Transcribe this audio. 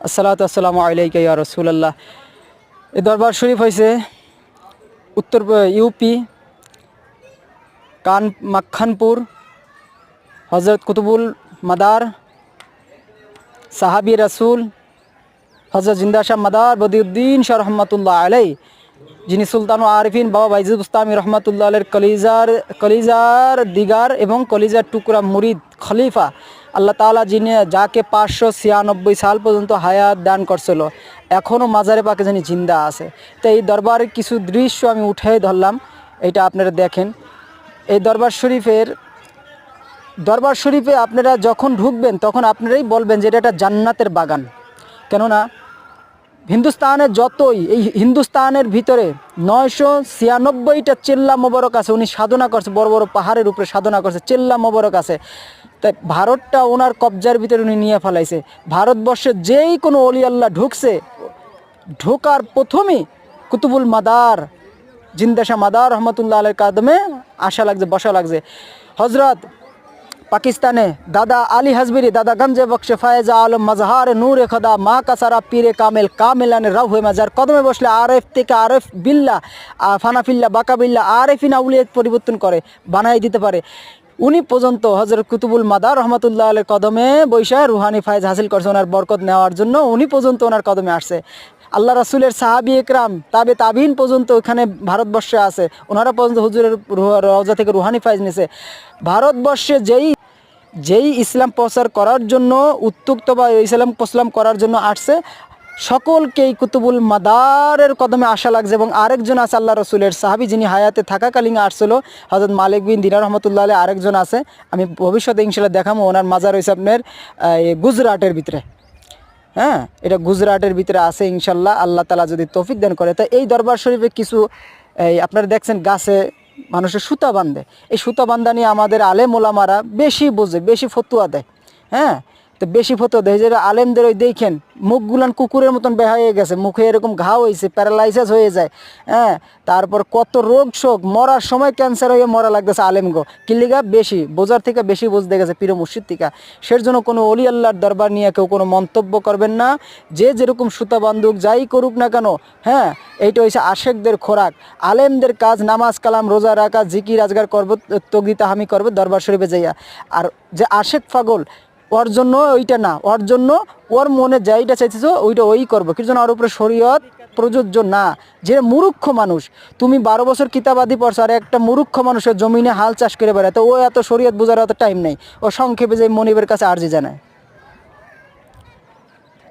আসসালাতু আসসালামু আলাইকা ইয়া রাসূলুল্লাহ। এই দরবার শরীফ হয়েছে উত্তর ইউপি মাখানপুর হজরত কুতুবুল মাদার সাহাবী রাসূল হজরত জিন্দা শাহ মাদার বদিউদ্দিন শাহ রহমাতুল্লাহ আলাই, যিনি সুলতানুল আরিফিন বাবা বাইজিদ বুস্তামি রহমাতুল্লাহ আলের কলিজার দিগার এবং কলিজার টুকরা মুরিদ খলিফা আল্লাহ তাআলা, যিনি যাকে 596 সাল পর্যন্ত হায়াত দান করছিল, এখনও মাজারে পাকে যিনি জিন্দা আছে। তো এই দরবারের কিছু দৃশ্য আমি উঠে ধরলাম, এটা আপনারা দেখেন। এই দরবার শরীফে আপনারা যখন ঢুকবেন তখন আপনারাই বলবেন যে এটা একটা জান্নাতের বাগান। কেননা হিন্দুস্তানের ভিতরে 996টা চেল্লা মোবারক আছে। উনি সাধনা করছে, বড় বড় পাহাড়ের উপরে সাধনা করছে, চেল্লা মোবারক আছে। তাই ভারতটা ওনার কবজার ভিতরে উনি নিয়ে ফেলাইছে। ভারতবর্ষে যেই কোনো অলি আল্লাহ ঢোকার প্রথমেই কুতুবুল মাদার জিন্দা শাহ মাদার রহমতুল্লাহ আলের কাদমে আসা লাগছে, বসা লাগছে। হজরত পাকিস্তানে দাদা আলী হাজবিরি, দাদা গঞ্জে বক্সে ফায়েজা আলম মজহার নূরে খোদা মা কাসারা পীরে কামেলানে রাহুয়ে মাজার কদমে বসলে আরেফ থেকে আরেফ বিল্লা ফানাফিল্লা বাকাবিল্লা আরেফিন আউলিয়াত পরিবর্তন করে বানাই দিতে পারে। উনি পর্যন্ত হজরত কুতুবুল মাদার রহমতুল্লাহ আলের কদমে বৈশা রুহানি ফায়েজ হাসিল করছে। ওনার বরকত নেওয়ার জন্য উনি পর্যন্ত ওনার কদমে আসছে। আল্লাহ রাসূলের সাহাবী একরাম তাবিন পর্যন্ত ওখানে ভারতবর্ষে আছে, ওনারা পর্যন্ত হুজুরের রওজা থেকে রুহানি ফায়েজ নিছে। ভারতবর্ষে যেই ইসলাম প্রচার করার জন্য উত্তুক্ত বা ইসলাম প্রচলন করার জন্য আসছে, সকলকেই কুতুবুল মাদারের কদমে আসা লাগছে। এবং আরেকজন আছে আল্লাহ রসুলের সাহাবী, যিনি হায়াতে থাকাকালীন আসছিল, হযরত মালিক বিন দিনার রহমতুল্লাহ আলাইহি। আরেকজন আছে, আমি ভবিষ্যতে ইনশাআল্লাহ দেখাবো। ওনার মাজার হয়েছে আপনার গুজরাটের ভিতরে। হ্যাঁ, এটা গুজরাটের ভিতরে আছে ইনশাল্লাহ, আল্লাহ তাআলা যদি তৌফিক দান করে। তো এই দরবার শরীফে কিছু আপনারা দেখছেন গাছে মানুষের সুতা বাঁধে। এই সুতা বান্ধা নিয়ে আমাদের আলেম ওলামারা বেশি বোঝে, বেশি ফতুয়া দেয়। হ্যাঁ, তো বেশি ফতুয়া দেয় যে আলেমদের ওই দেখেন মুখগুলান কুকুরের মতন বের হয়ে গেছে, মুখে এরকম ঘা হয়েছে, প্যারালাইসিস হয়ে যায়। হ্যাঁ, তারপর কত রোগ শোক, মরার সময় ক্যান্সার হয়ে মরা লাগতেছে আলেমগো। কিলিগা বেশি বোঝার থেকে বেশি বুঝতে গেছে পীর মুর্শিদ থেকে। সের জন্য কোনো অলি আল্লাহর দরবার নিয়ে কেউ কোনো মন্তব্য করবেন না। যে যেরকম সুতা বান্ধুক যাই করুক না কেন, হ্যাঁ, এইটা হচ্ছে আশেকদের খোরাক। আলেমদের কাজ নামাজ কালাম রোজা রাখা জিকির আজগার করবো, তকদি তাহামি করবো দরবার শরীফে যাইয়া। আর যে আশেক পাগল, ওর জন্য ওইটা না, ওর জন্য ওর মনে যাইটা চাইতেছ ওইটা ওই করবো। কিন্তু ওর উপরে শরীয়ত প্রযোজ্য না। যে মূর্খ মানুষ, তুমি 12 বছর কিতাবাদি পড়ছো, আর একটা মূর্খ মানুষের জমিনে হাল চাষ করে বেড়ায়, তো ও এত শরীয়ত বোঝার এত টাইম নেই। ও সংক্ষেপে যে মনিবের কাছে আর্জি জানায়।